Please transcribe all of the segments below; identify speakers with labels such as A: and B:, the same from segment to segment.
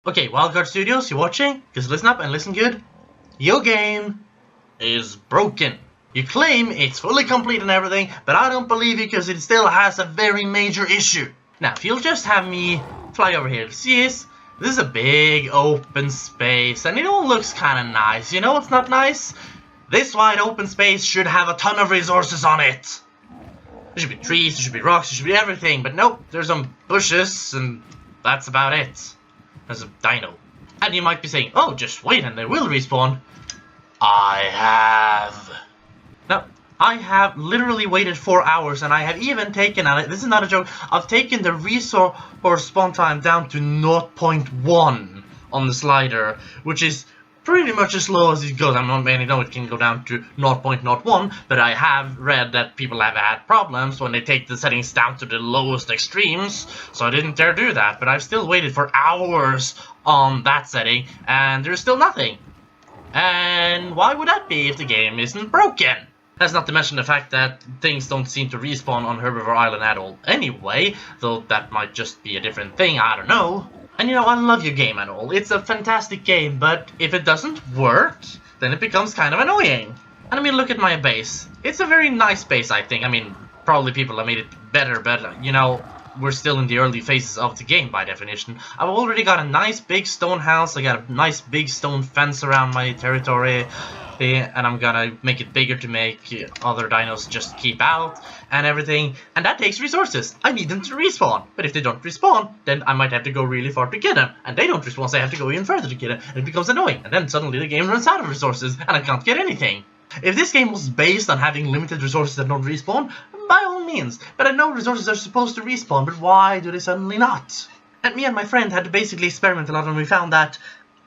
A: Okay, Wildcard Studios, you watching? Because listen up and listen good. Your game is broken. You claim it's fully complete and everything, but I don't believe you because it still has a very major issue. Now, if you'll just have me fly over here, see this? This is a big open space and it all looks kind of nice. You know what's not nice? This wide open space should have a ton of resources on it. There should be trees, there should be rocks, there should be everything, but nope, there's some bushes and that's about it. There's a dino. And you might be saying, oh, just wait and they will respawn. I have. Now, I have literally waited 4 hours and I have even taken, and this is not a joke, I've taken the resource spawn time down to 0.1 on the slider, which is pretty much as low as it goes. I'm not many know it can go down to 0.01, but I have read that people have had problems when they take the settings down to the lowest extremes, so I didn't dare do that, but I've still waited for hours on that setting, and there's still nothing. And why would that be if the game isn't broken? That's not to mention the fact that things don't seem to respawn on Herbivore Island at all anyway, though that might just be a different thing, I don't know. And you know, I love your game and all, it's a fantastic game, but if it doesn't work, then it becomes kind of annoying. And I mean, look at my base. It's a very nice base, I think. I mean, probably people have made it better, but you know, we're still in the early phases of the game by definition. I've already got a nice big stone house, I got a nice big stone fence around my territory, and I'm gonna make it bigger to make other dinos just keep out and everything, and that takes resources. I need them to respawn, but if they don't respawn, then I might have to go really far to get them, and they don't respawn, so I have to go even further to get them, and it becomes annoying, and then suddenly the game runs out of resources, and I can't get anything. If this game was based on having limited resources that don't respawn, by all means, but I know resources are supposed to respawn, but why do they suddenly not? And me and my friend had to basically experiment a lot, and we found that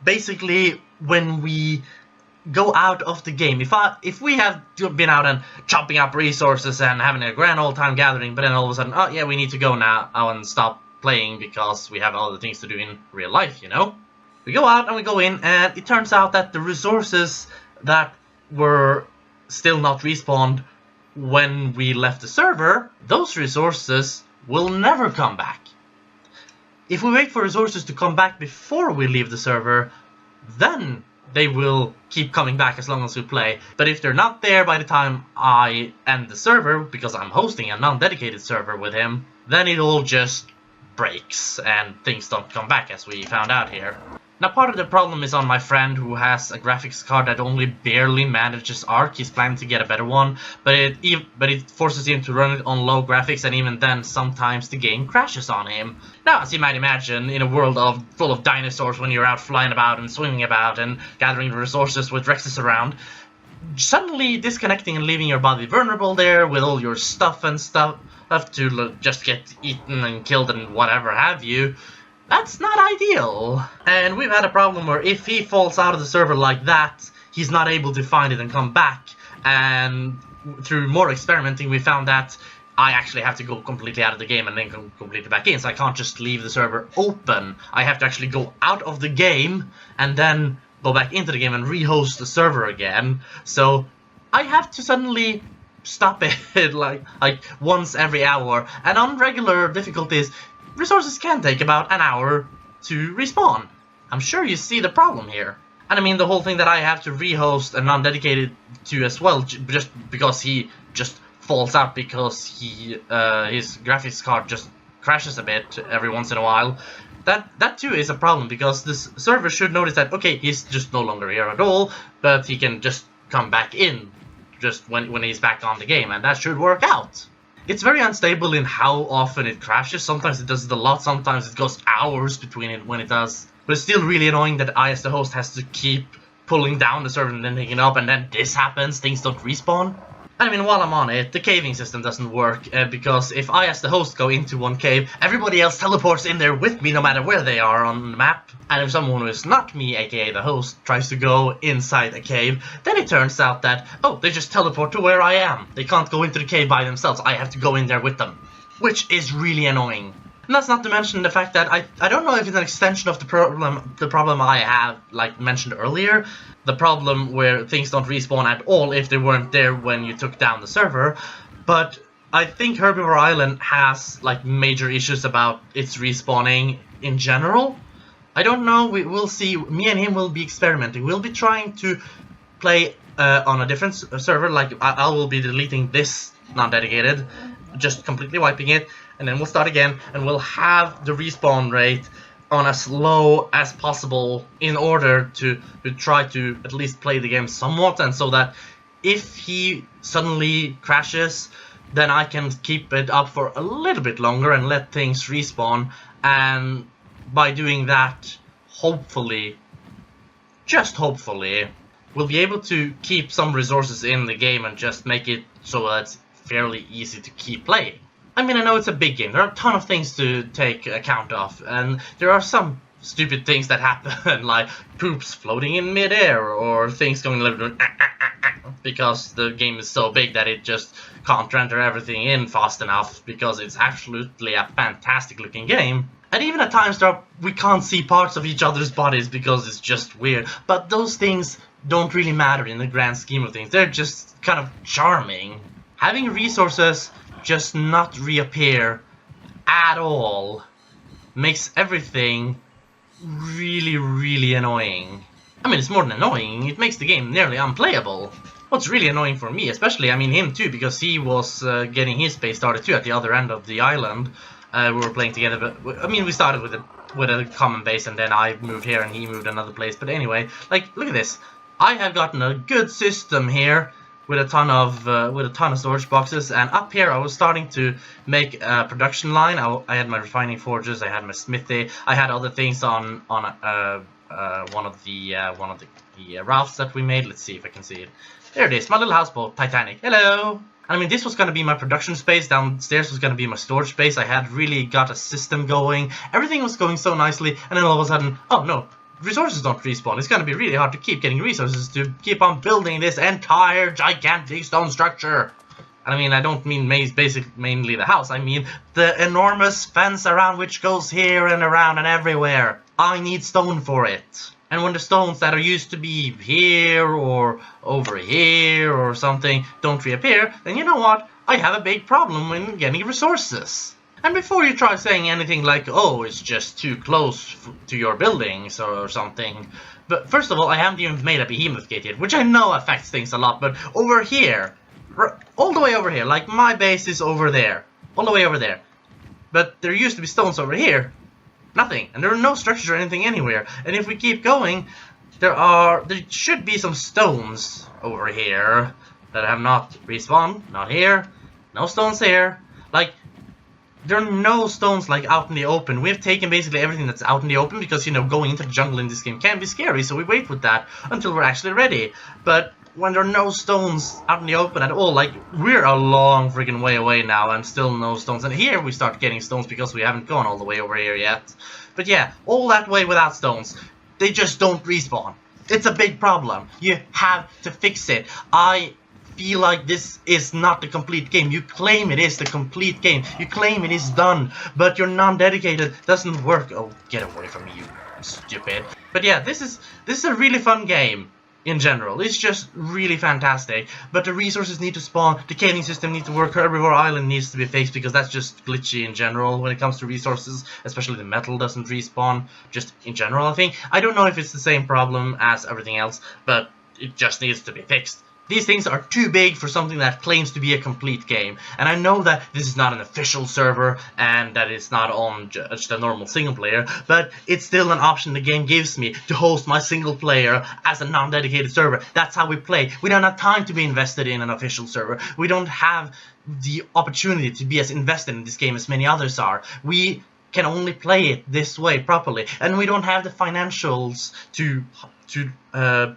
A: basically when we go out of the game, if we have been out and chopping up resources and having a grand old time gathering, but then all of a sudden, oh yeah, we need to go now and stop playing because we have other things to do in real life, you know? We go out and we go in, and it turns out that the resources that were still not respawned when we left the server, those resources will never come back. If we wait for resources to come back before we leave the server, then they will keep coming back as long as we play. But if they're not there by the time I end the server, because I'm hosting a non-dedicated server with him, then it all just breaks and things don't come back, as we found out here. Now, part of the problem is on my friend who has a graphics card that only barely manages ARK. He's planning to get a better one, but it forces him to run it on low graphics, and even then, sometimes the game crashes on him. Now, as you might imagine, in a world full of dinosaurs, when you're out flying about and swimming about and gathering resources with Rexes around, suddenly disconnecting and leaving your body vulnerable there with all your stuff and stuff to just get eaten and killed and whatever have you, that's not ideal. And we've had a problem where if he falls out of the server like that, he's not able to find it and come back. And through more experimenting, we found that I actually have to go completely out of the game and then come completely back in. So I can't just leave the server open. I have to actually go out of the game and then go back into the game and rehost the server again. So I have to suddenly stop it like once every hour. And on regular difficulties, resources can take about an hour to respawn. I'm sure you see the problem here. And I mean, the whole thing that I have to rehost a non-dedicated to as well, just because he just falls out because his graphics card just crashes a bit every once in a while. That too is a problem, because this server should notice that, okay, he's just no longer here at all, but he can just come back in just when he's back on the game, and that should work out. It's very unstable in how often it crashes. Sometimes it does it a lot, sometimes it goes hours between it when it does. But it's still really annoying that I, as the host, has to keep pulling down the server and then picking it up, and then this happens, things don't respawn. I mean, while I'm on it, the caving system doesn't work, because if I, as the host, go into one cave, everybody else teleports in there with me no matter where they are on the map. And if someone who is not me, aka the host, tries to go inside a cave, then it turns out that, oh, they just teleport to where I am. They can't go into the cave by themselves, I have to go in there with them. Which is really annoying. And that's not to mention the fact that I don't know if it's an extension of the problem I have, like mentioned earlier, the problem where things don't respawn at all if they weren't there when you took down the server, but I think Herbivore Island has like major issues about its respawning in general. I don't know, we'll see. Me and him will be experimenting. We'll be trying to play on a different server, like I will be deleting this non-dedicated, just completely wiping it, and then we'll start again, and we'll have the respawn rate on as low as possible in order to try to at least play the game somewhat, and so that if he suddenly crashes, then I can keep it up for a little bit longer and let things respawn, and by doing that, hopefully, just hopefully, we'll be able to keep some resources in the game and just make it so that it's fairly easy to keep playing. I mean, I know it's a big game, there are a ton of things to take account of, and there are some stupid things that happen, like poops floating in midair, or things going a little bit because the game is so big that it just can't render everything in fast enough, because it's absolutely a fantastic looking game. And even at times we can't see parts of each other's bodies because it's just weird, but those things don't really matter in the grand scheme of things, they're just kind of charming. Having resources just not reappear at all makes everything really annoying. I mean, it's more than annoying, it makes the game nearly unplayable. What's really annoying for me, especially, I mean him too, because he was getting his base started too at the other end of the island. We were playing together, but I mean we started with a common base, and then I moved here and he moved another place. But anyway, like, look at this. I have gotten a good system here with a ton of storage boxes, and up here I was starting to make a production line. I had my refining forges, I had my smithy, I had other things on one of the rafts that we made. Let's see if I can see it. There it is, my little houseboat, Titanic. Hello. I mean, this was going to be my production space, downstairs was going to be my storage space. I had really got a system going, everything was going so nicely, and then all of a sudden, oh no, resources don't respawn. It's going to be really hard to keep getting resources to keep on building this entire gigantic stone structure. And I mean, I don't mean mainly the house, I mean the enormous fence around which goes here and around and everywhere. I need stone for it. And when the stones that are used to be here or over here or something don't reappear, then you know what? I have a big problem when getting resources. And before you try saying anything like, oh, it's just too close to your buildings or something, but first of all, I haven't even made a behemoth gate yet, which I know affects things a lot, but over here, all the way over here, like my base is over there, all the way over there, but there used to be stones over here. Nothing, and there are no structures or anything anywhere. And if we keep going, there should be some stones over here that have not respawned. Not here, no stones here. Like, there are no stones like out in the open. We've taken basically everything that's out in the open because, you know, going into the jungle in this game can be scary, so we wait with that until we're actually ready. But when there are no stones out in the open at all, like, we're a long freaking way away now and still no stones. And here we start getting stones because we haven't gone all the way over here yet. But yeah, all that way without stones, they just don't respawn. It's a big problem. You have to fix it. I feel like this is not the complete game. You claim it is the complete game. You claim it is done, but your non-dedicated doesn't work. Oh, get away from me, you stupid. But yeah, this is a really fun game. In general, it's just really fantastic, but the resources need to spawn, the caving system needs to work, Herbivore Island needs to be fixed because that's just glitchy in general when it comes to resources, especially the metal doesn't respawn, just in general I think. I don't know if it's the same problem as everything else, but it just needs to be fixed. These things are too big for something that claims to be a complete game, and I know that this is not an official server and that it's not on just a normal single player, but it's still an option the game gives me to host my single player as a non-dedicated server. That's how we play. We don't have time to be invested in an official server. We don't have the opportunity to be as invested in this game as many others are. We can only play it this way properly, and we don't have the financials to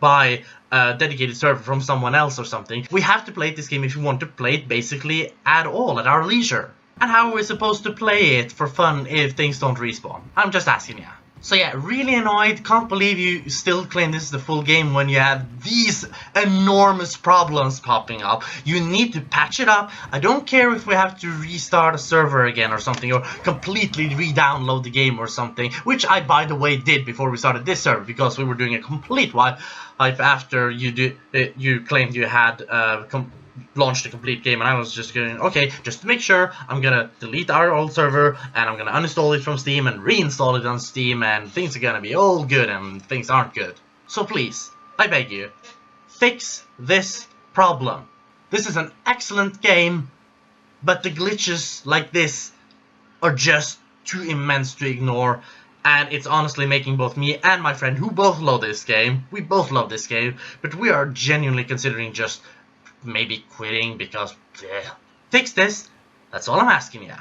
A: buy a dedicated server from someone else or something. We have to play this game if we want to play it basically at all, at our leisure. And how are we supposed to play it for fun if things don't respawn? I'm just asking ya. So yeah, really annoyed, can't believe you still claim this is the full game when you have these enormous problems popping up. You need to patch it up. I don't care if we have to restart a server again or something, or completely re-download the game or something, which I, by the way, did before we started this server, because we were doing a complete wipe after you claimed you had launched the complete game, and I was just going, okay, just to make sure, I'm gonna delete our old server, and I'm gonna uninstall it from Steam and reinstall it on Steam, and things are gonna be all good, and things aren't good. So please, I beg you, fix this problem. This is an excellent game, but the glitches like this are just too immense to ignore, and it's honestly making both me and my friend, who both love this game, we both love this game, but we are genuinely considering just maybe quitting because, fix this, that's all I'm asking ya.